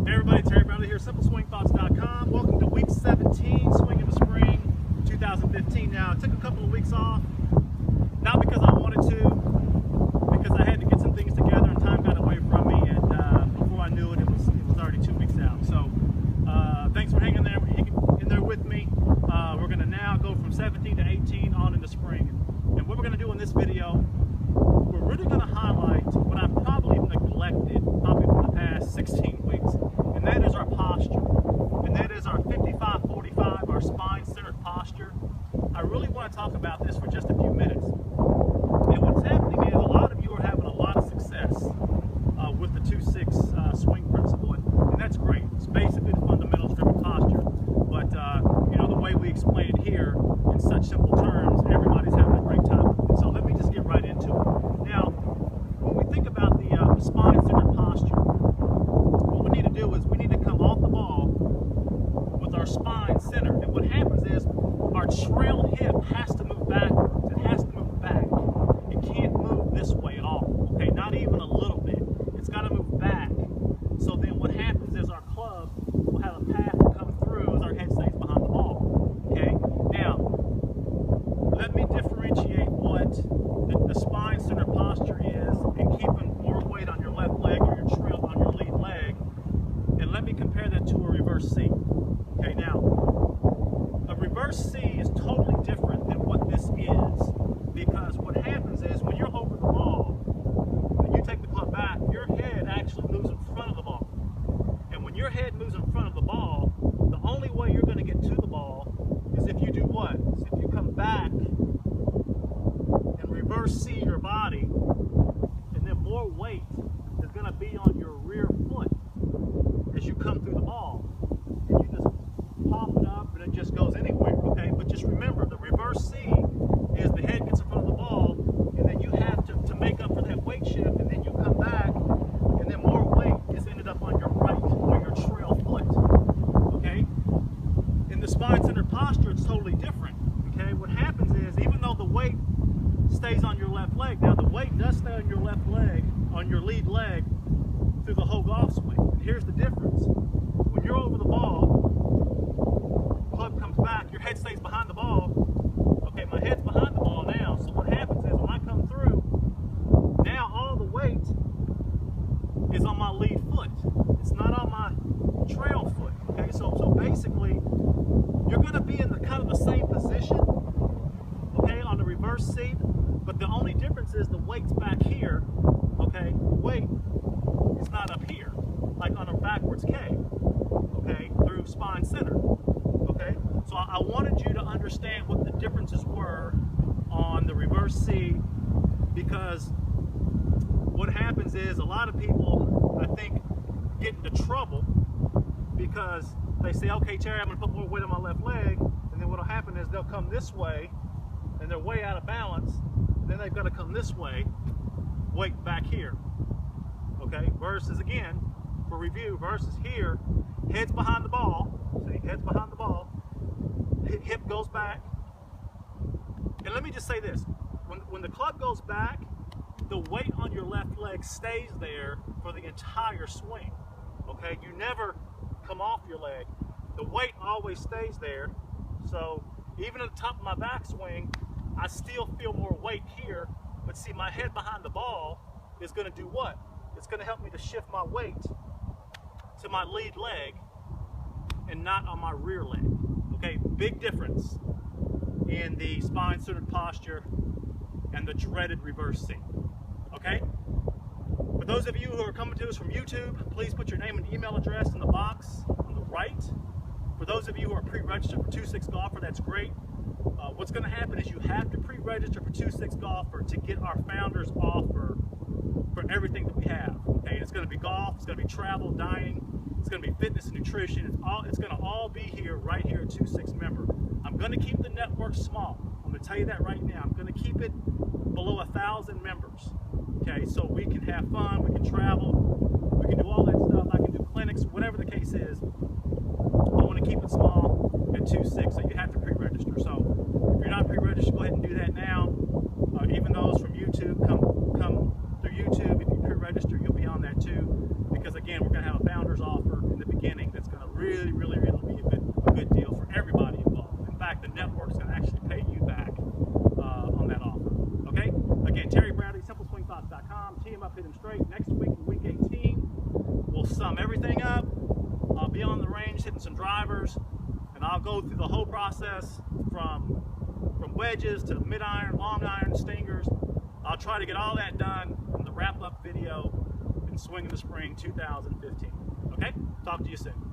Hey everybody, Terry Brownlee here, SimpleSwingThoughts.com. Welcome to week 17, Swing in the Spring 2015. Now, I took a couple of weeks off, not because I wanted to, because I had to get some things together and time got away from me, and before I knew it, it was already 2 weeks out. So, thanks for hanging in there with me. We're going to now go from 17 to 18 on into spring. And what we're going to do in this video, we're really going to highlight what I've probably neglected for the past 16 weeks, and that is our posture, and that is our 55-45, our spine-centered posture. I really want to talk about this for just a few minutes. And what's happening is a lot of you are having a lot of success with the 2-6 swing principle, and that's great. It's basically the fundamentals driven posture, but you know, the way we explain it here in such simple terms, everybody's having a great time with it. So let me just get right into it. Now, when we think about the spine-centered posture, what we need to do is we need to come off the ball with our spine centered. And what happens is our trail hip has to move backwards. It has to move back. It can't move this way at all. Okay, not even a little bit. It's got to move back. So then what happens is our club will have a path to come through as our head stays behind the ball. Okay, now let me differentiate what the spine-centered posture is and keeping more weight on your left leg or your trail on your lead leg, and let me compare that to a reverse C. Okay, now a reverse C is totally different than what this is, because what happens is when you're over the ball and you take the club back, your head actually moves in front of the ball, and when your head moves in front of the ball, the only way you're going to get to the ball is if you do what? Is if you come back and reverse C your body, and then more weight is going to be on your rear foot as you come through the ball. And you just pop it up and it just goes anywhere, okay? But just remember, the reverse C is the head gets in front of the ball, and then you have to make up for that weight shift, and then you come back, and then more weight is ended up on your right or your trail foot, okay? In the spine-centered posture, it's totally different, okay? What happens is, even though the weight stays on your left leg, now the weight does stay on your left leg, on your lead leg, through the whole golf swing. And here's the difference. When you're over the ball, club comes back, your head stays behind the ball. Okay, my head's behind the ball now, so what happens is when I come through, now all the weight is on my lead foot. It's not on my trail foot. Okay, so basically, you're going to be in the kind of the same position, okay, on the reverse C, but the only difference is the weight's back here, okay? The weight is not up here, like on a backwards K, okay, through spine center, okay? So I wanted you to understand what the differences were on the reverse C, because what happens is a lot of people, I think, get into trouble because they say, okay, Terry, I'm going to put more weight on my left leg, and then what will happen is they'll come this way, and they're way out of balance, and then they've got to come this way, weight back here, okay? Versus, again, for review, versus here, head's behind the ball, see, head's behind the ball, hip goes back, and let me just say this, when the club goes back, the weight on your left leg stays there for the entire swing, okay? You never come off your leg. The weight always stays there, so even at the top of my backswing, I still feel more weight here, but see, my head behind the ball is going to do what? It's going to help me to shift my weight to my lead leg and not on my rear leg. Okay, big difference in the spine-centered posture and the dreaded reverse C. Okay? For those of you who are coming to us from YouTube, please put your name and email address in the box on the right. For those of you who are pre-registered for 2-6 Golfer, that's great. What's going to happen is you have to pre-register for 2-6 Golfer to get our founders offer for everything that we have. Okay, it's going to be golf, it's going to be travel, dining, it's going to be fitness and nutrition. It's going to all be here, right here at 2-6 Member. I'm going to keep the network small. I'm going to tell you that right now. I'm going to keep it below 1,000 members. Okay, so we can have fun, we can travel, we can do all that stuff. I can do clinics, whatever the case is. I want to keep it small at 2-6, so you have to pre-register. So if you're not pre-registered, go ahead and do that now. Even those from YouTube, come through YouTube. If you pre-register, you'll be on that too. Because again, we're going to have a founders offer, and the hit them straight. Next week, in week 18, we'll sum everything up. I'll be on the range hitting some drivers, and I'll go through the whole process from wedges to mid-iron, long iron, stingers. I'll try to get all that done in the wrap-up video in Swing in the Spring 2015. Okay? Talk to you soon.